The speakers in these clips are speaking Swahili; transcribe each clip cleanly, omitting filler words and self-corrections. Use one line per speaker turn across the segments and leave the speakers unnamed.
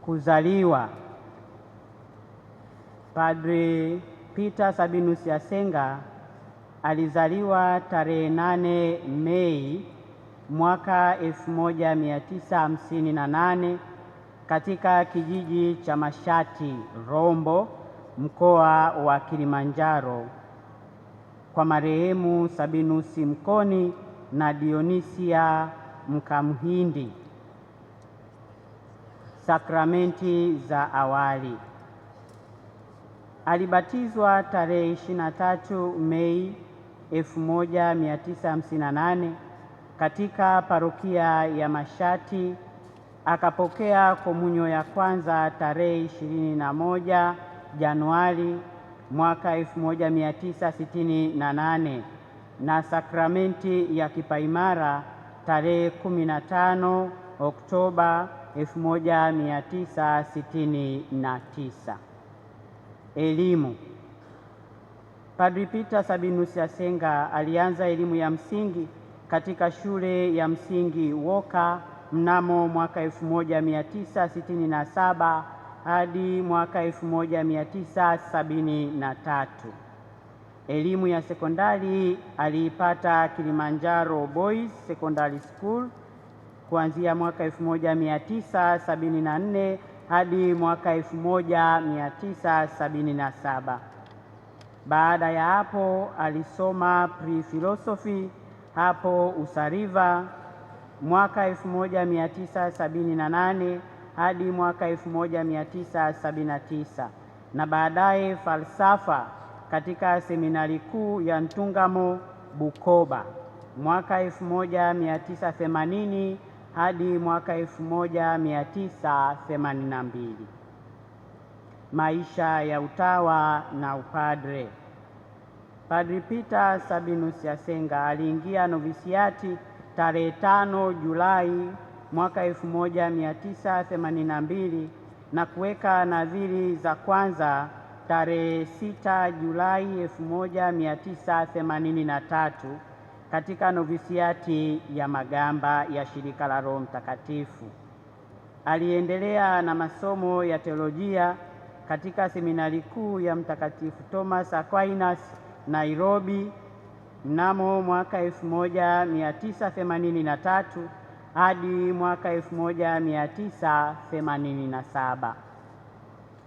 Kuzaliwa: Padre Peter Sabinus Yasenga alizaliwa tarehe 8 Mei mwaka 1958 katika kijiji cha Mashati, Rombo, mkoa wa Kilimanjaro, kwa marehemu Sabinus Mkoni na Dionisia Mkamhindi. Sakramenti za awali: alibatizwa tarehe 23 Mei 1958 katika parokia ya Mashati. Akapokea komunyo ya kwanza tarehe 21 Januari mwaka 1968 na sakramenti ya kipaimara tarehe 15 Oktoba 1969. Elimu: Padre Peter Sabinus Yasenga alianza elimu ya msingi katika shule ya msingi Woka mnamo mwaka 1967 hadi mwaka 1973. Elimu ya sekondari aliipata Kilimanjaro Boys Secondary School kuanzia mwaka 1974 hadi mwaka 1977. Baada ya hapo alisoma pre-philosophy hapo Usariva mwaka 1978 hadi mwaka 1979 na baadaye falsafa katika seminari kuu ya Ntungamo Bukoba mwaka 1980 hadi mwaka 1982. Maisha ya utawa na upadre: Padre Peter Sabinus Yasenga aliingia novisiati tarehe 5 Julai mwaka 1982 na kuweka nadhiri za kwanza tarehe 6 Julai 1983 katika novisiati ya Magamba ya Shirika la Roho Mtakatifu. Aliendelea na masomo ya teolojia katika seminari kuu ya Mtakatifu Thomas Aquinas Nairobi mnamo mwaka 1983 hadi mwaka 1987.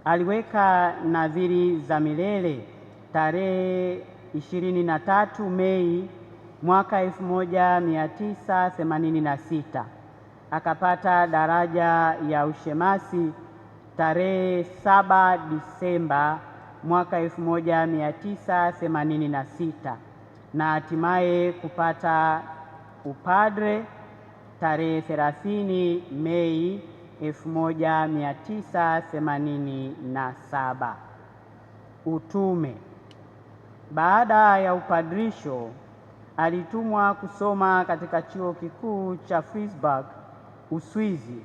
Aliweka nadhiri za milele tarehe 23 Mei mwaka 1986. Akapata daraja ya ushemasi tarehe 7 Disemba mwaka 1986 na hatimaye kupata upadre tarehe 30 Mei 1987. Utume: baada ya upadrisho alitumwa kusoma katika chuo kikuu cha Freiburg, Uswizi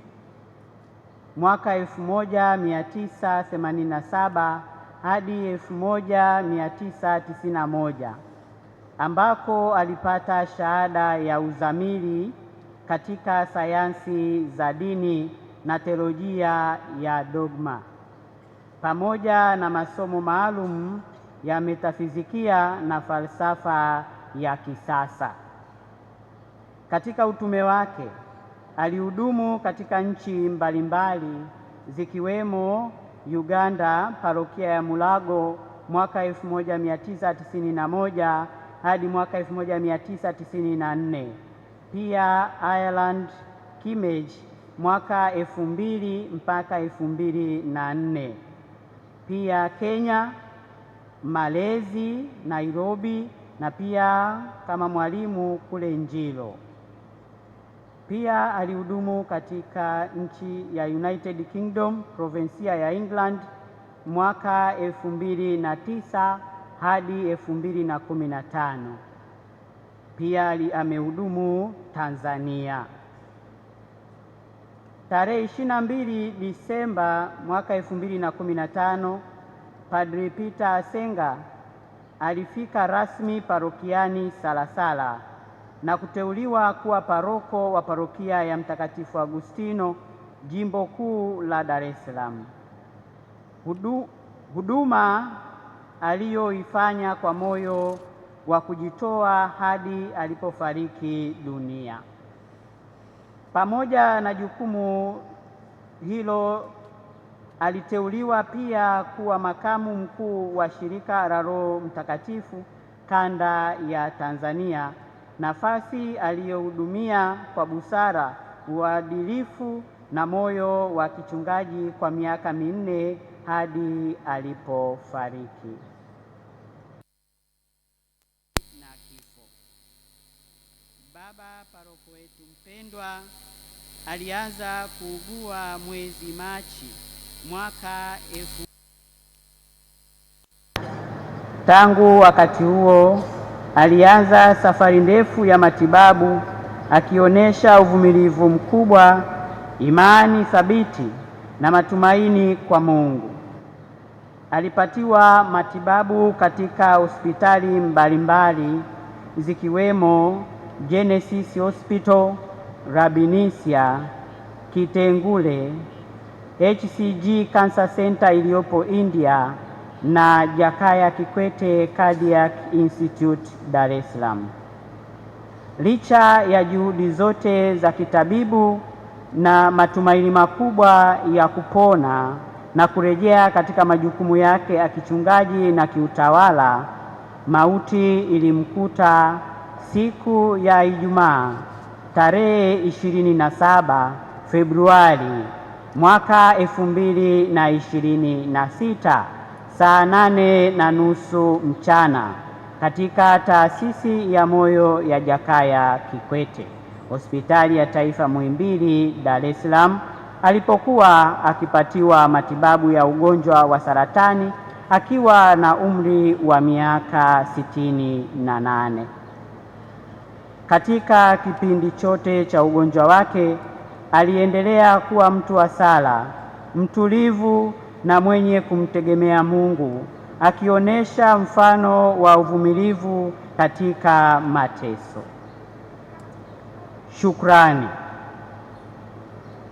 mwaka 1987 hadi 1991 ambako alipata shahada ya uzamili katika sayansi za dini na teolojia ya dogma pamoja na masomo maalum ya metafizikia na falsafa ya kisasa. Katika utume wake alihudumu katika nchi mbalimbali zikiwemo Uganda, parokia ya Mulago mwaka 1991 hadi mwaka 1994. Pia Ireland, Kimage mwaka 2000 mpaka 2004. Pia Kenya, Malezi, Nairobi na pia kama mwalimu kule Njilo. Pia alihudumu katika nchi ya United Kingdom, provinsia ya England mwaka 2009 hadi 2015. Pia amehudumu Tanzania. Tarehe 22 Disemba mwaka 2015, Padre Peter Yasenga alifika rasmi parokiani Salasala na kuteuliwa kuwa paroko wa parokia ya Mtakatifu Agustino Jimbo Kuu la Dar es Salaam. Huduma aliyoifanya kwa moyo wa kujitoa hadi alipofariki dunia. Pamoja na jukumu hilo, aliteuliwa pia kuwa makamu mkuu wa Shirika la Roho Mtakatifu Kanda ya Tanzania, nafasi aliyohudumia kwa busara, uadilifu na moyo wa kichungaji kwa miaka 4 hadi alipofariki. Na kifo. Baba paroko wetu mpendwa alianza kuugua mwezi Machi mwaka Tangu wakati huo alianza safari ndefu ya matibabu, akionyesha uvumilivu mkubwa, imani thabiti na matumaini kwa Mungu. Alipatiwa matibabu katika hospitali mbalimbali zikiwemo Genesis Hospital, Rabinisia, Kitengule, HCG Cancer Center iliyopo India na Jakaya Kikwete Cardiac Institute Dar es Salaam. Licha ya juhudi zote za kitabibu na matumaini makubwa ya kupona na kurejea katika majukumu yake ya kichungaji na kiutawala, mauti ilimkuta siku ya Ijumaa tarehe 27 Februari mwaka 2026 saa 8:30 mchana katika taasisi ya moyo ya Jakaya Kikwete, Hospitali ya Taifa Muhimbili, Dar es Salaam, alipokuwa akipatiwa matibabu ya ugonjwa wa saratani akiwa na umri wa miaka 68. Katika kipindi chote cha ugonjwa wake aliendelea kuwa mtu wa sala, mtulivu na mwenye kumtegemea Mungu, akionyesha mfano wa uvumilivu katika mateso. Shukrani.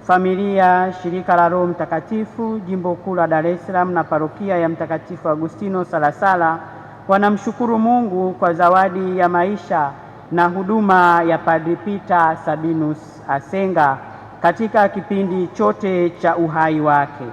Familia Shirika la Roho Mtakatifu Jimbo Kuu la Dar es Salaam na Parokia ya Mtakatifu Agustino Salasala wanamshukuru Mungu kwa zawadi ya maisha na huduma ya Padre Peter Sabinus Asenga katika kipindi chote cha uhai wake.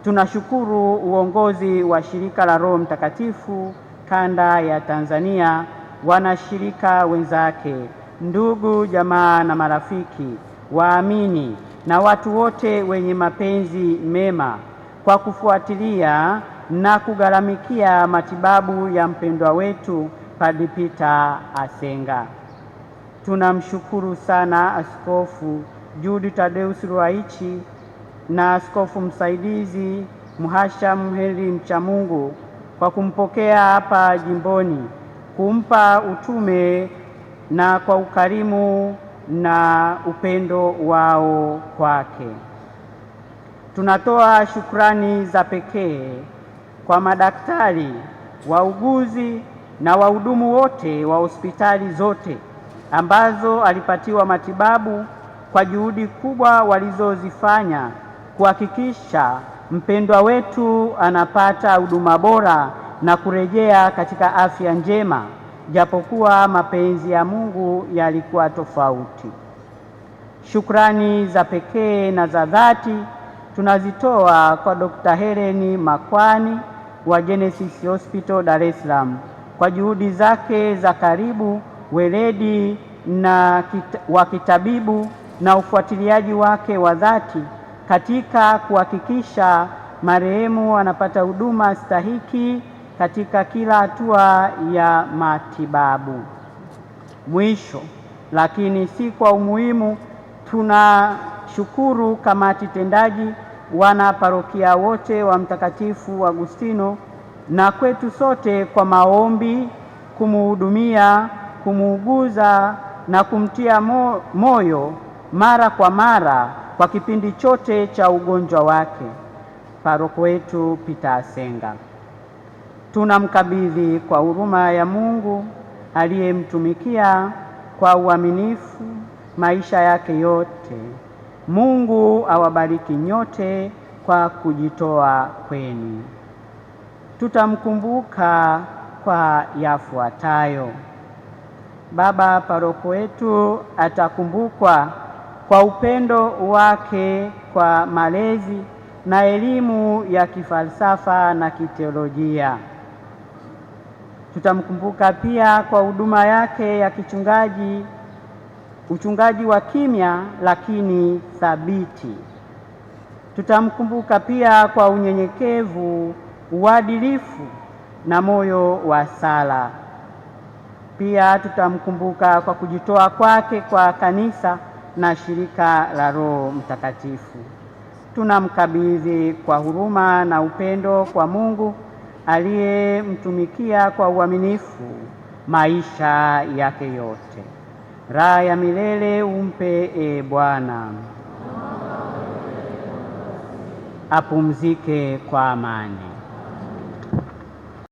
Tunashukuru uongozi wa Shirika la Roho Mtakatifu Kanda ya Tanzania, wanashirika wenzake, ndugu, jamaa na marafiki, waamini na watu wote wenye mapenzi mema kwa kufuatilia na kugharamikia matibabu ya mpendwa wetu Padre Peter Asenga. Tunamshukuru sana Askofu Jude Tadeus Ruwaichi na askofu msaidizi Mhashamu Henry Mchamungu kwa kumpokea hapa jimboni, kumpa utume na kwa ukarimu na upendo wao kwake. Tunatoa shukrani za pekee kwa madaktari, wauguzi na wahudumu wote wa hospitali zote ambazo alipatiwa matibabu kwa juhudi kubwa walizozifanya kuhakikisha mpendwa wetu anapata huduma bora na kurejea katika afya njema, japokuwa mapenzi ya Mungu yalikuwa tofauti. Shukrani za pekee na za dhati tunazitoa kwa Dr. Helen Makwani wa Genesis Hospital Dar es Salaam kwa juhudi zake za karibu, weledi na wa kitabibu na ufuatiliaji wake wa dhati katika kuhakikisha marehemu anapata huduma stahiki katika kila hatua ya matibabu. Mwisho, lakini si kwa umuhimu, tunashukuru kamati tendaji, wana parokia wote wa Mtakatifu Agustino na kwetu sote kwa maombi, kumuhudumia, kumuuguza na kumtia moyo mara kwa mara kwa kipindi chote cha ugonjwa wake paroko wetu Peter Asenga. Tunamkabidhi kwa huruma ya Mungu aliyemtumikia kwa uaminifu maisha yake yote, Mungu awabariki nyote kwa kujitoa kwenu. Tutamkumbuka kwa yafuatayo. Baba paroko wetu atakumbukwa kwa upendo wake kwa malezi na elimu ya kifalsafa na kiteolojia. Tutamkumbuka pia kwa huduma yake ya kichungaji, uchungaji wa kimya lakini thabiti. Tutamkumbuka pia kwa unyenyekevu, uadilifu na moyo wa sala. Pia tutamkumbuka kwa kujitoa kwake kwa kanisa na shirika la Roho Mtakatifu. Tunamkabidhi kwa huruma na upendo kwa Mungu aliyemtumikia kwa uaminifu maisha yake yote. Raha ya milele umpe, e Bwana. Apumzike kwa amani.